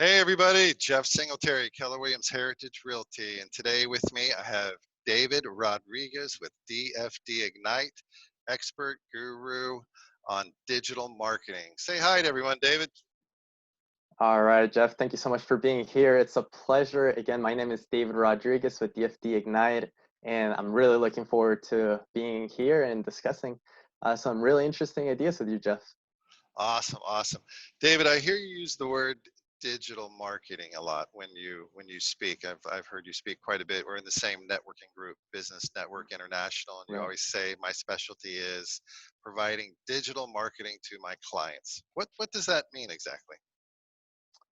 Hey everybody, Jeff Singletary, Keller Williams Heritage Realty, and today with me I have David Rodriguez with DFD Ignite, expert guru on digital marketing. Say hi to everyone, David. All right, Jeff, thank you so much for being here. It's a pleasure. Again, my name is David Rodriguez with DFD Ignite, and I'm really looking forward to being here and discussing some really interesting ideas with you, Jeff. Awesome, awesome. David, I hear you use the word digital marketing a lot when you speak. I've heard you speak quite a bit. We're in the same networking group, Business Network International, and you Right. always say my specialty is providing digital marketing to my clients. What does that mean exactly?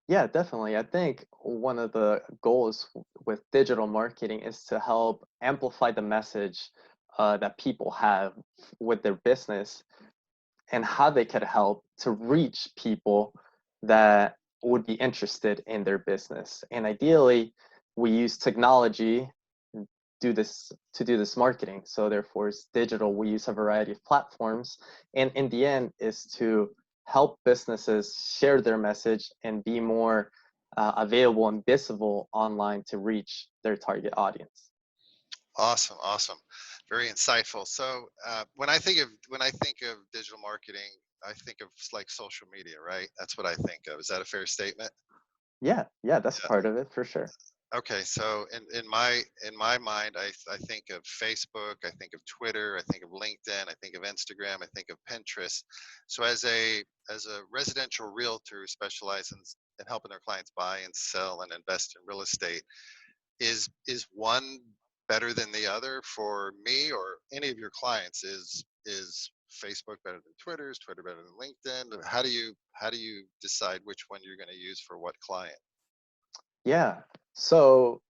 Yeah, definitely. I think one of the goals with digital marketing is to help amplify the message that people have with their business and how they could help to reach people that would be interested in their business. And ideally, we use technology to do this marketing. So therefore, it's digital. We use a variety of platforms, and in the end, is to help businesses share their message and be more available and visible online to reach their target audience. Awesome, awesome, very insightful. So when I think of digital marketing, I think of like social media, right? That's what I think of. Is that a fair statement? Yeah, yeah, that's Yeah. part of it for sure. Okay, so in my mind, I think of Facebook, I think of Twitter, I think of LinkedIn, I think of Instagram, I think of Pinterest. So as a residential realtor who specializes in helping their clients buy and sell and invest in real estate, is one better than the other for me or any of your clients? Is Facebook better than Twitter? Is Twitter better than LinkedIn? How do you decide which one you're going to use for what client? Yeah. So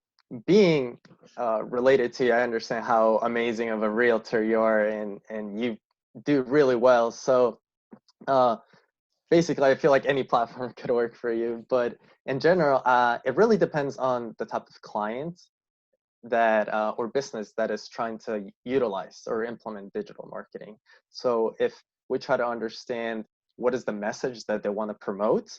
being related to you, I understand how amazing of a realtor you are, and you do really well. So uh, basically, I feel like any platform could work for you. But in general, it really depends on the type of client that or business that is trying to utilize or implement digital marketing. So if we try to understand what is the message that they want to promote,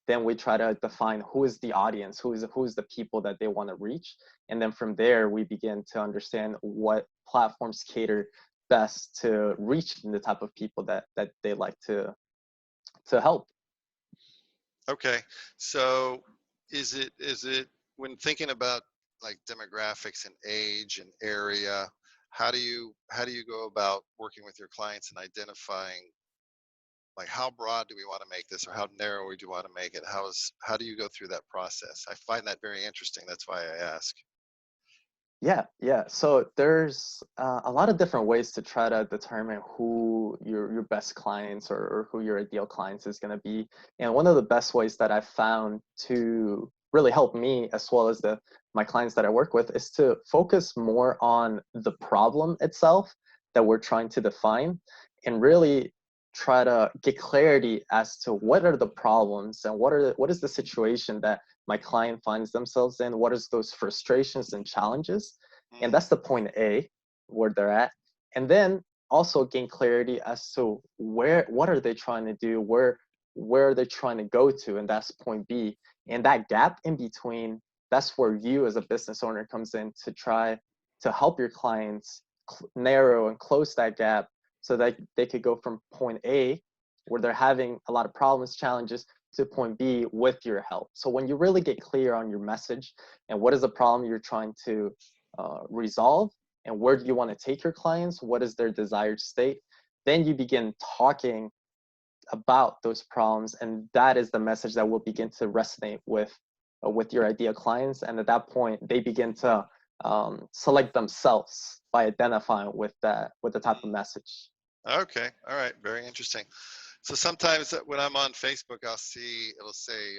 then we try to define who is the audience, who is the people that they want to reach, and then from there we begin to understand what platforms cater best to reach the type of people that they like to help. Okay, so is it when thinking about like demographics and age and area, how do you go about working with your clients and identifying like how broad do we want to make this or how narrow do you want to make it? How do you go through that process? I find that very interesting. That's why I ask. Yeah, yeah. So there's a lot of different ways to try to determine who your best clients or who your ideal clients is going to be. And one of the best ways that I've found to really help me as well as the my clients that I work with is to focus more on the problem itself that we're trying to define and really try to get clarity as to what are the problems and what is the situation that my client finds themselves in, what is those frustrations and challenges, and Mm, that's the point A where they're at, and then also gain clarity as to what are they trying to do, where are they trying to go to, and that's point B, and that gap in between, that's where you as a business owner comes in to try to help your clients narrow and close that gap so that they could go from point A, where they're having a lot of problems, challenges, to point B with your help. So when you really get clear on your message and what is the problem you're trying to resolve and where do you want to take your clients, what is their desired state, then you begin talking about those problems, and that is the message that will begin to resonate with your ideal clients. And at that point, they begin to select themselves by identifying with the type of mm. message. Okay, all right, very interesting. So sometimes when I'm on Facebook, it'll say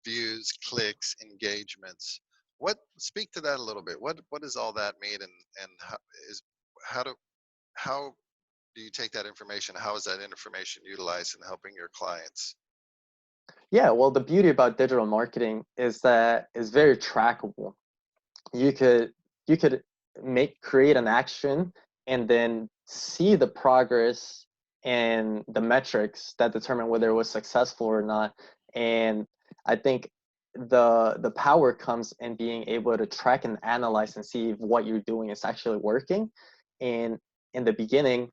views, clicks, engagements. What speak to that a little bit? What does all that mean, and is how do how do you take that information? How is that information utilized in helping your clients? Yeah, well, the beauty about digital marketing is that it's very trackable. You could you could make create an action and then see the progress and the metrics that determine whether it was successful or not. And I think the power comes in being able to track and analyze and see if what you're doing is actually working. And in the beginning,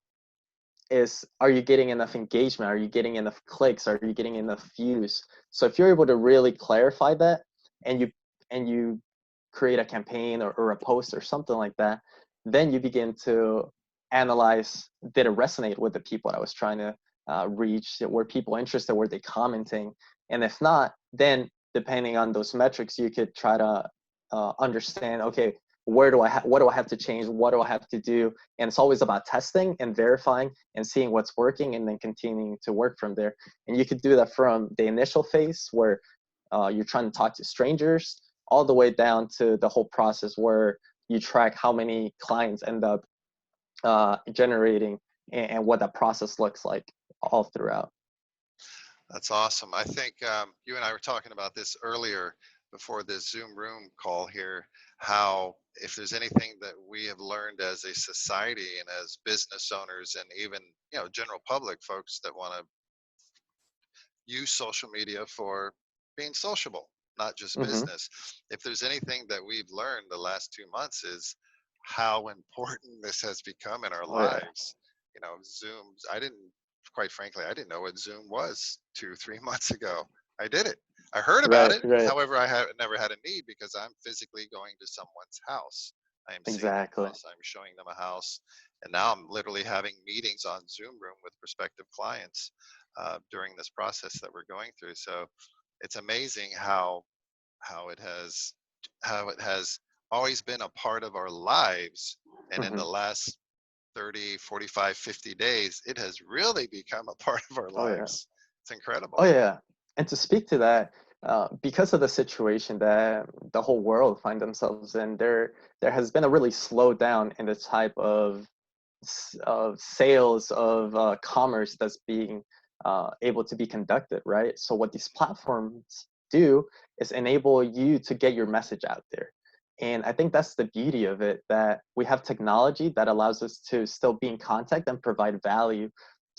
is, are you getting enough engagement? Are you getting enough clicks? Are you getting enough views? So if you're able to really clarify that, and you create a campaign or a post or something like that, then you begin to analyze, did it resonate with the people I was trying to reach? Were people interested? Were they commenting? And if not, then depending on those metrics, you could try to understand, okay, what do I have to change? What do I have to do? And it's always about testing and verifying and seeing what's working, and then continuing to work from there. And you could do that from the initial phase where you're trying to talk to strangers, all the way down to the whole process where you track how many clients end up generating, and what that process looks like all throughout. That's awesome. I think you and I were talking about this earlier before this Zoom room call here, how if there's anything that we have learned as a society and as business owners and even, general public folks that want to use social media for being sociable, not just Hmm. business. If there's anything that we've learned the last 2 months is how important this has become in our Oh yeah. lives. Zooms, quite frankly, I didn't know what Zoom was 2, 3 months ago. I did it. I heard about Right, it. right. However, I have never had a need because I'm physically going to someone's house. I am seeing their Exactly. house. I'm showing them a house. And now I'm literally having meetings on Zoom room with prospective clients during this process that we're going through. So it's amazing how it has how it has always been a part of our lives, and in the Hmm. last 30, 45, 50 days, it has really become a part of our Oh yeah. lives. It's Oh incredible. yeah. And to speak to that, because of the situation that the whole world find themselves in, there has been a really slowdown in the type of of sales, of commerce that's being able to be conducted, right? So what these platforms do is enable you to get your message out there. And I think that's the beauty of it, that we have technology that allows us to still be in contact and provide value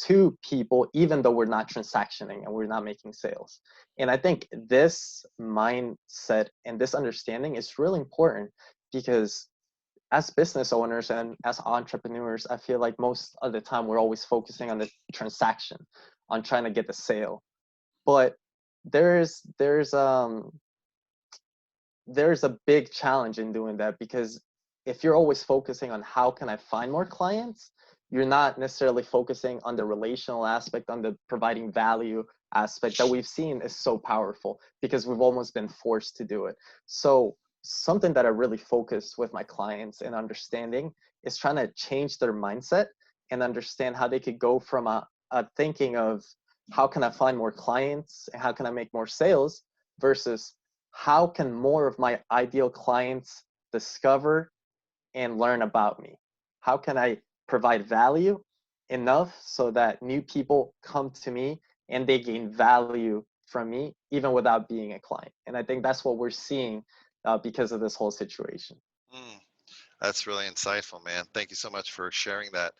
to people, even though we're not transactioning and we're not making sales. And I think this mindset and this understanding is really important, because as business owners and as entrepreneurs, I feel like most of the time we're always focusing on the transaction, on trying to get the sale. But there's there's a big challenge in doing that, because if you're always focusing on how can I find more clients, you're not necessarily focusing on the relational aspect, on the providing value aspect that we've seen is so powerful, because we've almost been forced to do it. So something that I really focus with my clients in understanding is trying to change their mindset and understand how they could go from a thinking of how can I find more clients and how can I make more sales, versus how can more of my ideal clients discover and learn about me? How can I provide value enough so that new people come to me and they gain value from me, even without being a client? And I think that's what we're seeing because of this whole situation. Mm, that's really insightful, man. Thank you so much for sharing that.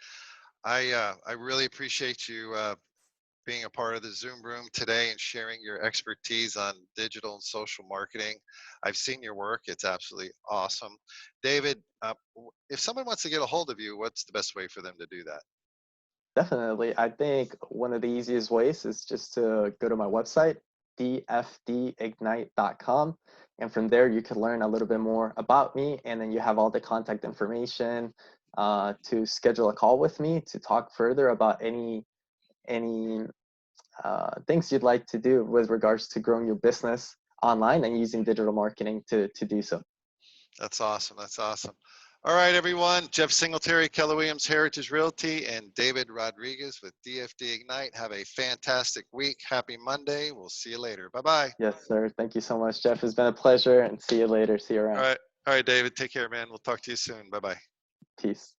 I really appreciate you being a part of the Zoom room today and sharing your expertise on digital and social marketing. I've seen your work. It's absolutely awesome. David, if someone wants to get a hold of you, what's the best way for them to do that? Definitely. I think one of the easiest ways is just to go to my website, dfdignite.com. And from there, you can learn a little bit more about me. And then you have all the contact information to schedule a call with me to talk further about any things you'd like to do with regards to growing your business online and using digital marketing to do so. That's awesome. That's awesome. All right, everyone. Jeff Singletary, Keller Williams Heritage Realty, and David Rodriguez with DFD Ignite. Have a fantastic week. Happy Monday. We'll see you later. Bye bye. Yes, sir. Thank you so much, Jeff. It's been a pleasure, and see you later. See you All around. right. All right, David. Take care, man. We'll talk to you soon. Bye bye. Peace.